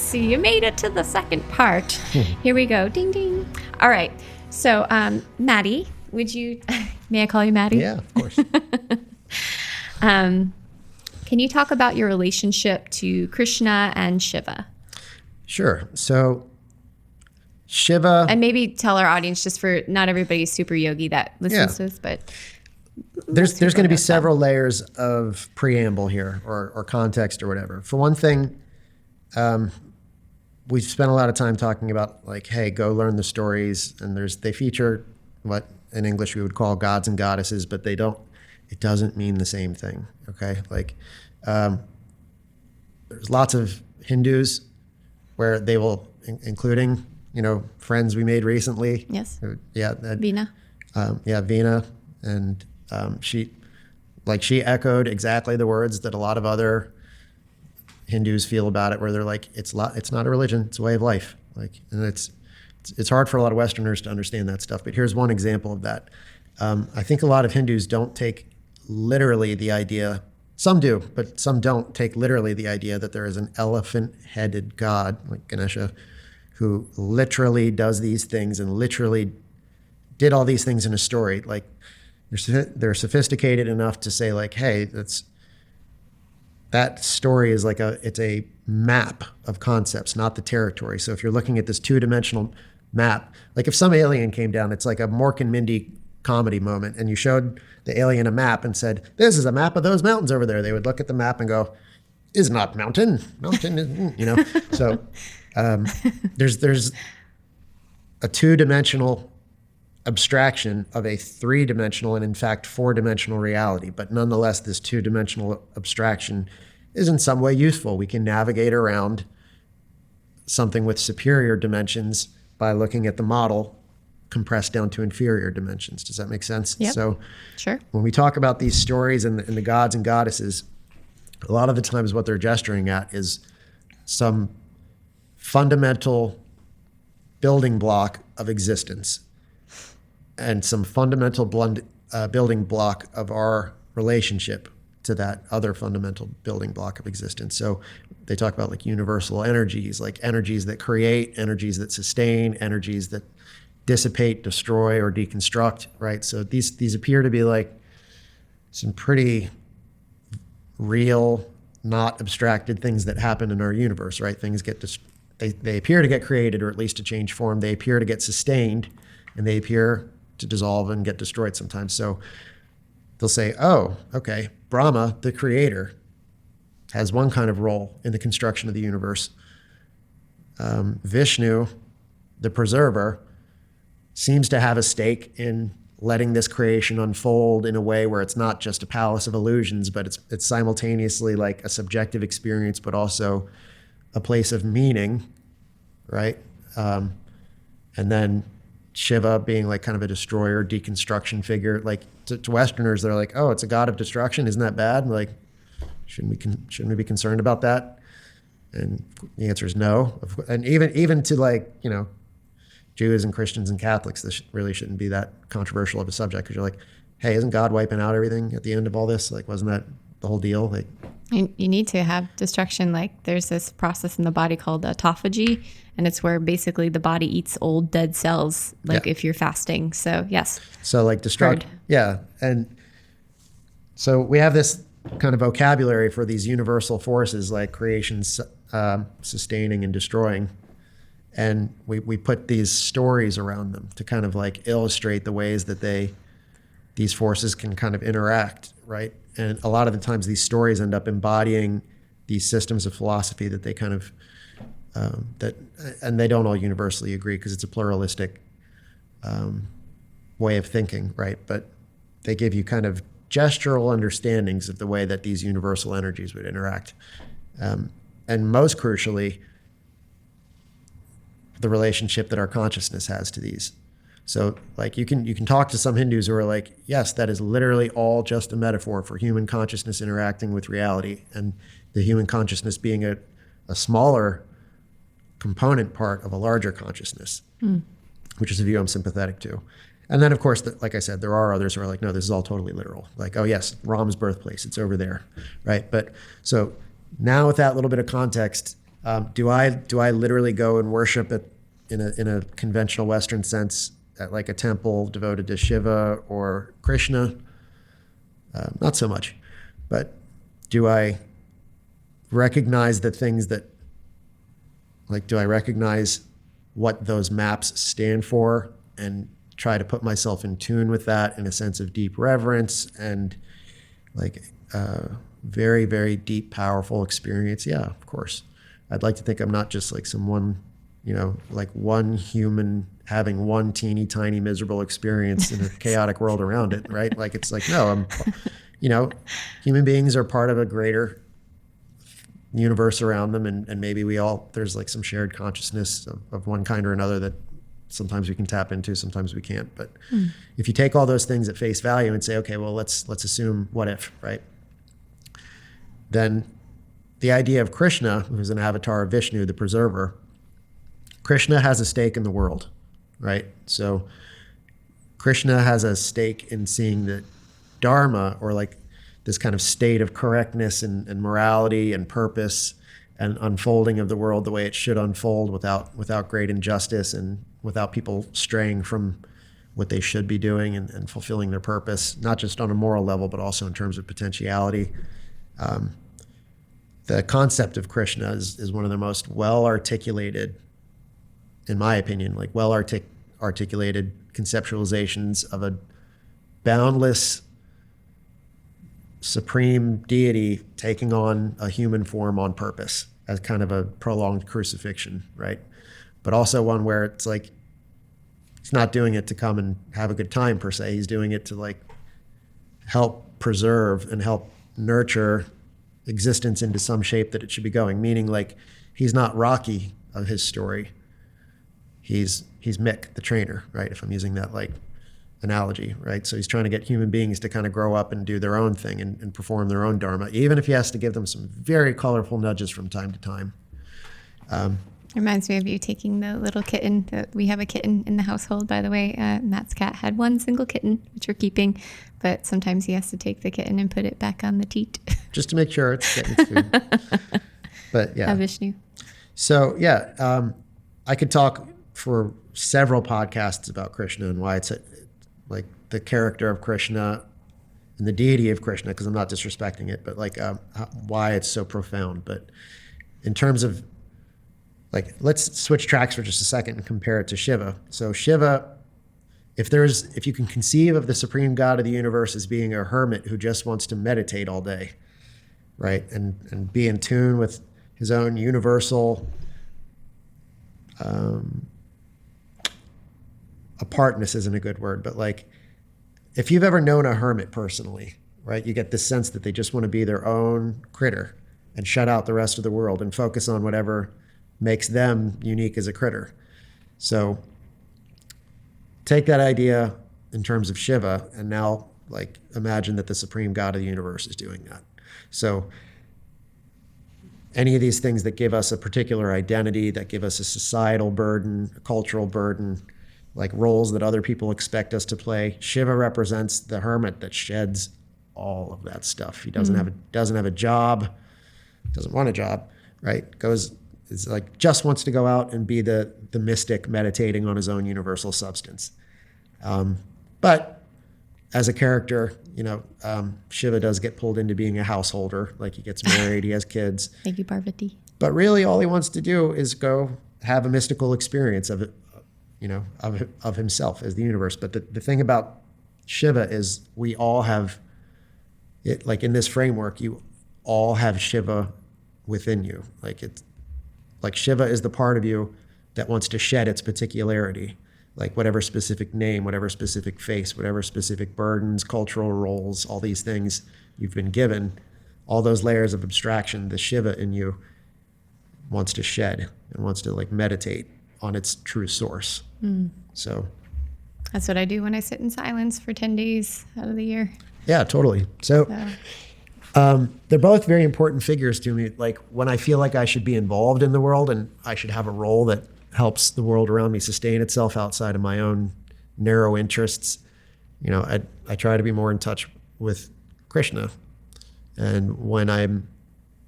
let's see. You made it to the second part. Here we go. Ding, ding. All right. So, Maddie, may I call you Maddie? Yeah, of course. Can you talk about your relationship to Krishna and Shiva? Sure. So Shiva... And maybe tell our audience, just for not everybody's super yogi that listens to this, but... There's going to be several layers of preamble here or context or whatever. For one thing, we've spent a lot of time talking about like, hey, go learn the stories. And they feature what in English we would call gods and goddesses, but it doesn't mean the same thing. Okay. Like, there's lots of Hindus where they will, including, friends we made recently. Yes. Yeah. Veena. Veena. And she echoed exactly the words that a lot of other Hindus feel about it, where they're like, it's not a religion, it's a way of life. Like, and it's hard for a lot of Westerners to understand that stuff. But here's one example of that. I think a lot of Hindus don't take literally the idea. Some do, but some don't take literally the idea that there is an elephant-headed god like Ganesha who literally does these things and literally did all these things in a story. Like, they're sophisticated enough to say like, hey, that story is like it's a map of concepts, not the territory. So if you're looking at this two-dimensional map, like if some alien came down, it's like a Mork and Mindy comedy moment, and you showed the alien a map and said, this is a map of those mountains over there. They would look at the map and go, is not mountain is, So there's a two-dimensional abstraction of a three-dimensional and in fact four-dimensional reality. But nonetheless, this two-dimensional abstraction is in some way useful. We can navigate around something with superior dimensions by looking at the model compressed down to inferior dimensions. Does that make sense? Yep. So sure. When we talk about these stories and the gods and goddesses, a lot of the times what they're gesturing at is some fundamental building block of existence and some fundamental building block of our relationship to that other fundamental building block of existence. So they talk about like universal energies, like energies that create, energies that sustain, energies that dissipate, destroy, or deconstruct, right? So these appear to be like some pretty real, not abstracted things that happen in our universe, right? Things they appear to get created, or at least to change form. They appear to get sustained, and they appear to dissolve and get destroyed sometimes. So they'll say, oh, okay, Brahma, the creator, has one kind of role in the construction of the universe. Vishnu, the preserver, seems to have a stake in letting this creation unfold in a way where it's not just a palace of illusions, but it's simultaneously like a subjective experience, but also a place of meaning, right? And then Shiva being like kind of a destroyer, deconstruction figure. Like to Westerners, they're like, oh, it's a god of destruction. Isn't that bad? Like, shouldn't we be concerned about that? And the answer is no. And even to like, Jews and Christians and Catholics, this really shouldn't be that controversial of a subject, because you're like, hey, isn't God wiping out everything at the end of all this? Like, wasn't that the whole deal? Like, you need to have destruction. Like, there's this process in the body called autophagy, and it's where basically the body eats old dead cells, like if you're fasting. So yes. So like destruct. Yeah. And so we have this kind of vocabulary for these universal forces like creation, sustaining and destroying. And we put these stories around them to kind of like illustrate the ways that these forces can kind of interact, right? And a lot of the times these stories end up embodying these systems of philosophy that they kind of, and they don't all universally agree because it's a pluralistic way of thinking, right? But they give you kind of gestural understandings of the way that these universal energies would interact. And most crucially, the relationship that our consciousness has to these. So like you can talk to some Hindus who are like, yes, that is literally all just a metaphor for human consciousness interacting with reality, and the human consciousness being a smaller component part of a larger consciousness, which is a view I'm sympathetic to. And then of course, like I said, there are others who are like, no, this is all totally literal. Like, oh yes, Ram's birthplace, it's over there, right? But so now with that little bit of context, Do I literally go and worship it in a conventional Western sense at like a temple devoted to Shiva or Krishna? Not so much. But do I recognize the things that, like, do I recognize what those maps stand for and try to put myself in tune with that in a sense of deep reverence and like very, very deep, powerful experience? Yeah, of course. I'd like to think I'm not just like someone, like one human having one teeny tiny miserable experience in a chaotic world around it, right? Like, it's like, no, human beings are part of a greater universe around them, and maybe there's like some shared consciousness of one kind or another that sometimes we can tap into, sometimes we can't. But if you take all those things at face value and say, okay, well, let's assume what if, right? Then the idea of Krishna, who's an avatar of Vishnu, the preserver, Krishna has a stake in the world, right? So Krishna has a stake in seeing that Dharma, or like this kind of state of correctness and morality and purpose and unfolding of the world the way it should unfold without great injustice and without people straying from what they should be doing and fulfilling their purpose, not just on a moral level, but also in terms of potentiality. The concept of Krishna is one of the most well-articulated, in my opinion, like articulated conceptualizations of a boundless supreme deity taking on a human form on purpose as kind of a prolonged crucifixion, right? But also one where it's like, he's not doing it to come and have a good time per se. He's doing it to like help preserve and help nurture existence into some shape that it should be going. Meaning, like, he's not Rocky of his story. He's Mick, the trainer, right? If I'm using that like analogy, right? So he's trying to get human beings to kind of grow up and do their own thing and perform their own dharma, even if he has to give them some very colorful nudges from time to time. Reminds me of you taking the little kitten. We have a kitten in the household, by the way. Matt's cat had one single kitten, which we're keeping, but sometimes he has to take the kitten and put it back on the teat. Just to make sure it's getting its food. But yeah. Vishnu. So yeah, I could talk for several podcasts about Krishna and why it's like the character of Krishna and the deity of Krishna, because I'm not disrespecting it, but like why it's so profound. But in terms of, like, let's switch tracks for just a second and compare it to Shiva. So Shiva, if you can conceive of the supreme God of the universe as being a hermit who just wants to meditate all day, right, and be in tune with his own universal apartness isn't a good word, but like, if you've ever known a hermit personally, right, you get this sense that they just want to be their own critter and shut out the rest of the world and focus on whatever makes them unique as a critter. So take that idea in terms of Shiva and now like imagine that the supreme God of the universe is doing that. So any of these things that give us a particular identity, that give us a societal burden, a cultural burden, like roles that other people expect us to play, Shiva represents the hermit that sheds all of that stuff. He doesn't have a job, doesn't want a job, right? It's like just wants to go out and be the mystic meditating on his own universal substance. But as a character, Shiva does get pulled into being a householder. Like, he gets married, he has kids. Thank you, Parvati. But really all he wants to do is go have a mystical experience of it, of himself as the universe. But the thing about Shiva is we all have it, like in this framework, you all have Shiva within you. Like Shiva is the part of you that wants to shed its particularity, like whatever specific name, whatever specific face, whatever specific burdens, cultural roles, all these things you've been given, all those layers of abstraction, the Shiva in you wants to shed and wants to like meditate on its true source. So that's what I do when I sit in silence for 10 days out of the year. Yeah, totally. So they're both very important figures to me. Like, when I feel like I should be involved in the world and I should have a role that helps the world around me sustain itself outside of my own narrow interests, I try to be more in touch with Krishna. And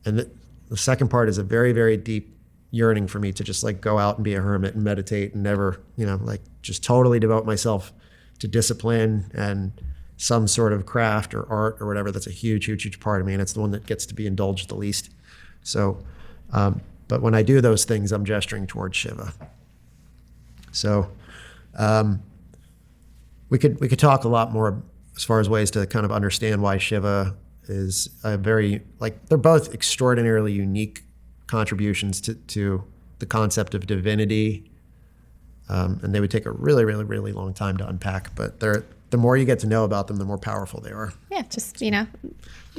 the second part is a very, very deep yearning for me to just like go out and be a hermit and meditate and never, like just totally devote myself to discipline and some sort of craft or art or whatever. That's a huge, huge, huge part of me. And it's the one that gets to be indulged the least. So, but when I do those things, I'm gesturing towards Shiva. So, we could talk a lot more as far as ways to kind of understand why Shiva is a very, like, they're both extraordinarily unique contributions to the concept of divinity. And they would take a really, really, really long time to unpack, but the more you get to know about them, the more powerful they are. Yeah, just,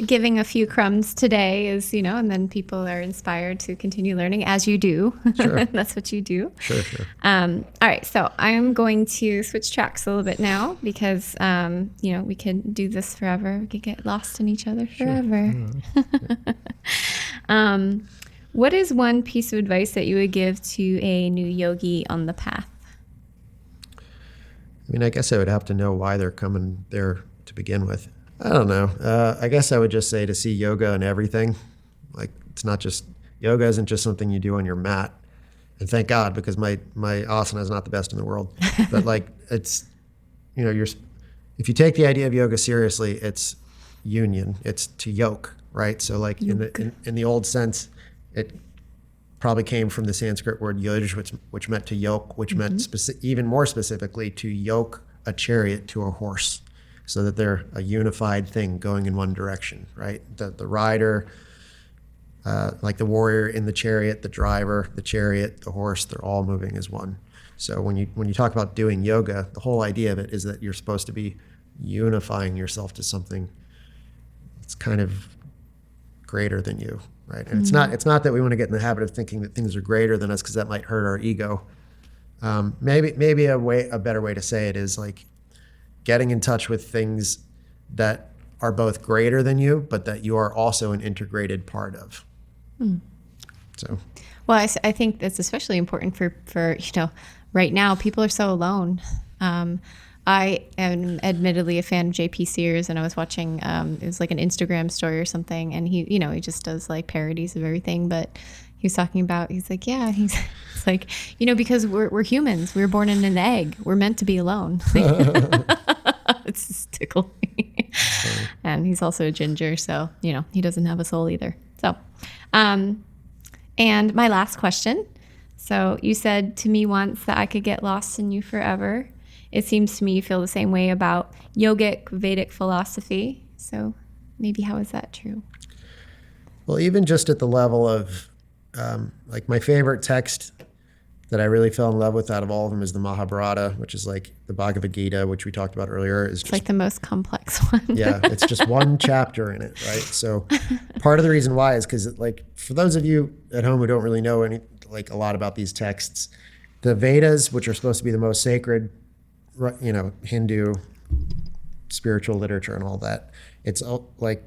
giving a few crumbs today is, and then people are inspired to continue learning as you do. Sure. That's what you do. Sure. All right, so I'm going to switch tracks a little bit now because, we can do this forever. We could get lost in each other forever. Sure. What is one piece of advice that you would give to a new yogi on the path? I mean, I guess I would have to know why they're coming there to begin with. I don't know. I guess I would just say to see yoga and everything. Like, it's not just, yoga isn't just something you do on your mat. And thank God, because my asana is not the best in the world. But like, it's, if you take the idea of yoga seriously, it's union. It's to yoke, right? So like in the old sense, it probably came from the Sanskrit word yoj, which meant to yoke, which meant even more specifically to yoke a chariot to a horse, so that they're a unified thing going in one direction, right? The rider, like the warrior in the chariot, the driver, the chariot, the horse, they're all moving as one. So when you talk about doing yoga, the whole idea of it is that you're supposed to be unifying yourself to something that's kind of greater than you. Right. And it's not that we want to get in the habit of thinking that things are greater than us, because that might hurt our ego. Maybe a better way to say it is like getting in touch with things that are both greater than you, but that you are also an integrated part of. So, well, I think that's especially important for right now, people are so alone. I am admittedly a fan of JP Sears, and I was watching, it was like an Instagram story or something, and he just does like parodies of everything, but he was talking about, he's like, it's like, because we're humans, we were born in an egg, we're meant to be alone. It's just tickling me. And he's also a ginger, so, he doesn't have a soul either. So, and my last question. So you said to me once that I could get lost in you forever. It seems to me you feel the same way about yogic Vedic philosophy. So maybe how is that true? Well, even just at the level of, like my favorite text that I really fell in love with out of all of them is the Mahabharata, which is like the Bhagavad Gita, which we talked about earlier. It's like the most complex one. Yeah, it's just one chapter in it, right? So part of the reason why is because, like, for those of you at home who don't really know a lot about these texts, the Vedas, which are supposed to be the most sacred, Hindu spiritual literature and all that, it's like,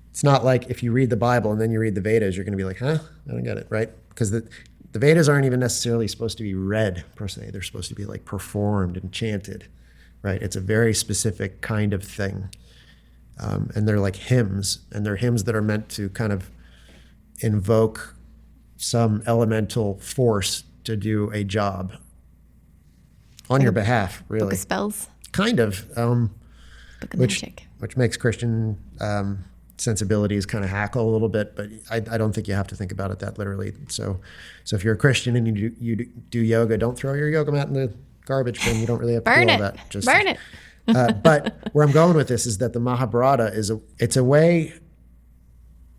it's not like if you read the Bible and then you read the Vedas, you're going to be like, huh? I don't get it, right? Because the Vedas aren't even necessarily supposed to be read per se. They're supposed to be like performed and chanted, right? It's a very specific kind of thing. And they're like hymns, and they're hymns that are meant to kind of invoke some elemental force to do a job on your behalf, really. Book of spells. Kind of. Book of magic. Which makes Christian sensibilities kind of hackle a little bit, but I don't think you have to think about it that literally. So if you're a Christian and you do yoga, don't throw your yoga mat in the garbage bin. You don't really have to do all that. Just burn it. But where I'm going with this is that the Mahabharata it's a way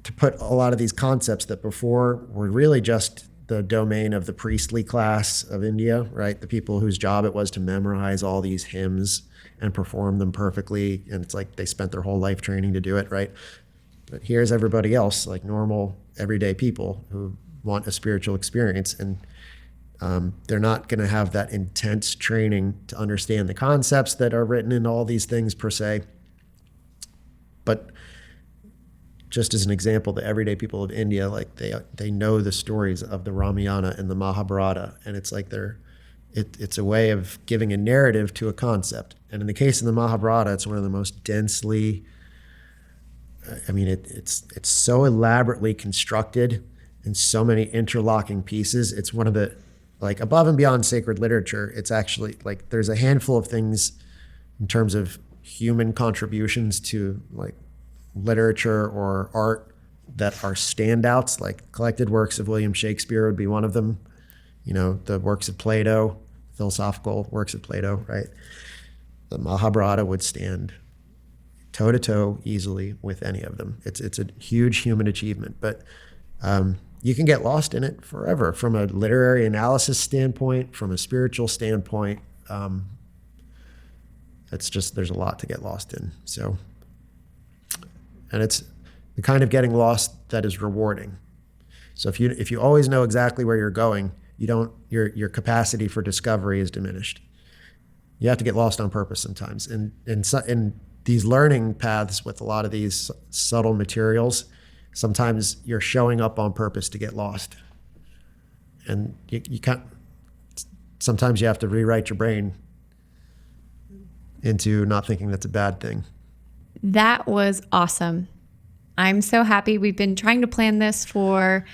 to put a lot of these concepts that before were really just the domain of the priestly class of India, right? The people whose job it was to memorize all these hymns and perform them perfectly. And it's like they spent their whole life training to do it, right? But here's everybody else, like normal, everyday people who want a spiritual experience. And they're not going to have that intense training to understand the concepts that are written in all these things per se. But just as an example, the everyday people of India, like they know the stories of the Ramayana and the Mahabharata, and it's like it's a way of giving a narrative to a concept. And in the case of the Mahabharata, it's one of the most densely, it's so elaborately constructed and so many interlocking pieces. It's one of the, like, above and beyond sacred literature, it's actually like there's a handful of things in terms of human contributions to like literature or art that are standouts. Like collected works of William Shakespeare would be one of them. You know, the works of Plato, philosophical works of Plato, right? The Mahabharata would stand toe to toe easily with any of them. It's a huge human achievement, but you can get lost in it forever from a literary analysis standpoint, from a spiritual standpoint. It's just, there's a lot to get lost in. So, and it's the kind of getting lost that is rewarding. So if you always know exactly where you're going, your capacity for discovery is diminished. You have to get lost on purpose sometimes. And in these learning paths with a lot of these subtle materials, sometimes you're showing up on purpose to get lost. And you can't, sometimes you have to rewrite your brain into not thinking that's a bad thing. That was awesome. I'm so happy. We've been trying to plan this for,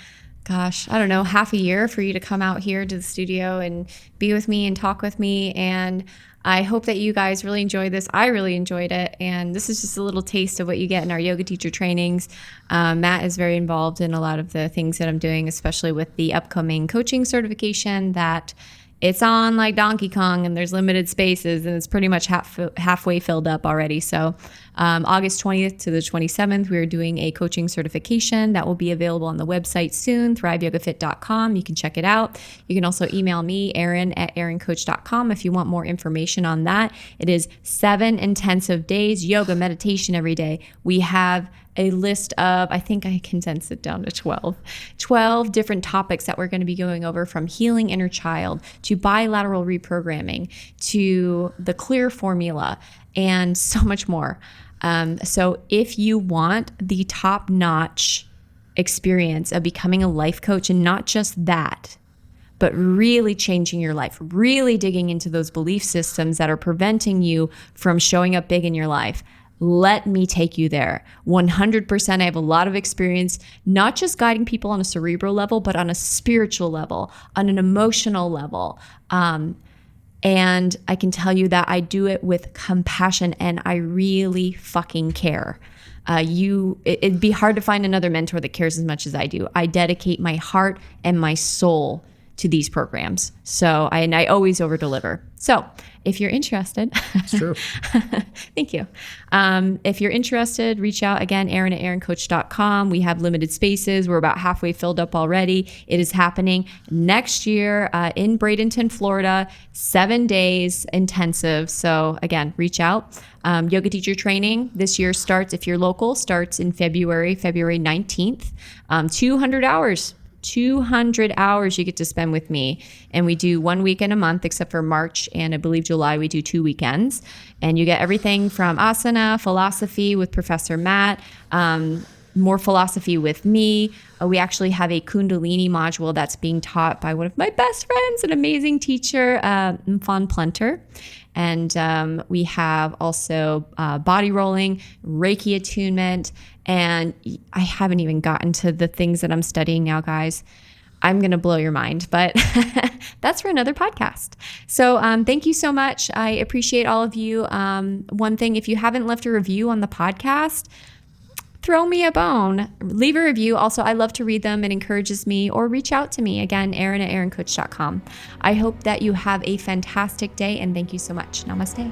gosh, I don't know, half a year for you to come out here to the studio and be with me and talk with me. And I hope that you guys really enjoyed this. I really enjoyed it. And this is just a little taste of what you get in our yoga teacher trainings. Matt is very involved in a lot of the things that I'm doing, especially with the upcoming coaching certification that it's on like Donkey Kong, and there's limited spaces, and it's pretty much halfway filled up already. So August 20th to the 27th, we're doing a coaching certification that will be available on the website soon, thriveyogafit.com. You can check it out. You can also email me, Erin at erincoach.com, if you want more information on that. It is 7 intensive days, yoga, meditation every day. We have a list of, I think I condensed it down to 12 different topics that we're going to be going over, from healing inner child to bilateral reprogramming to the clear formula and so much more. So if you want the top-notch experience of becoming a life coach, and not just that, but really changing your life, really digging into those belief systems that are preventing you from showing up big in your life, let me take you there. 100%. I have a lot of experience, not just guiding people on a cerebral level, but on a spiritual level, on an emotional level. And I can tell you that I do it with compassion, and I really fucking care. It'd be hard to find another mentor that cares as much as I do. I dedicate my heart and my soul to these programs. So I always over deliver. So if you're interested, it's true. Thank you. If you're interested, reach out again, Erin at erincoach.com. We have limited spaces. We're about halfway filled up already. It is happening next year in Bradenton, Florida, 7 days intensive. So again, reach out. Yoga teacher training this year starts, if you're local, starts in February 19th, 200 hours. 200 hours you get to spend with me. And we do 1 weekend a month, except for March and I believe July, we do 2 weekends. And you get everything from asana, philosophy with Professor Matt, more philosophy with me. We actually have a Kundalini module that's being taught by one of my best friends, an amazing teacher, Mfon Plenter. And we have also body rolling, Reiki attunement, and I haven't even gotten to the things that I'm studying now, guys. I'm going to blow your mind, but that's for another podcast. So thank you so much. I appreciate all of you. One thing, if you haven't left a review on the podcast, throw me a bone. Leave a review. Also, I love to read them. It encourages me. Or reach out to me. Again, Erin at erincoach.com. I hope that you have a fantastic day, and thank you so much. Namaste.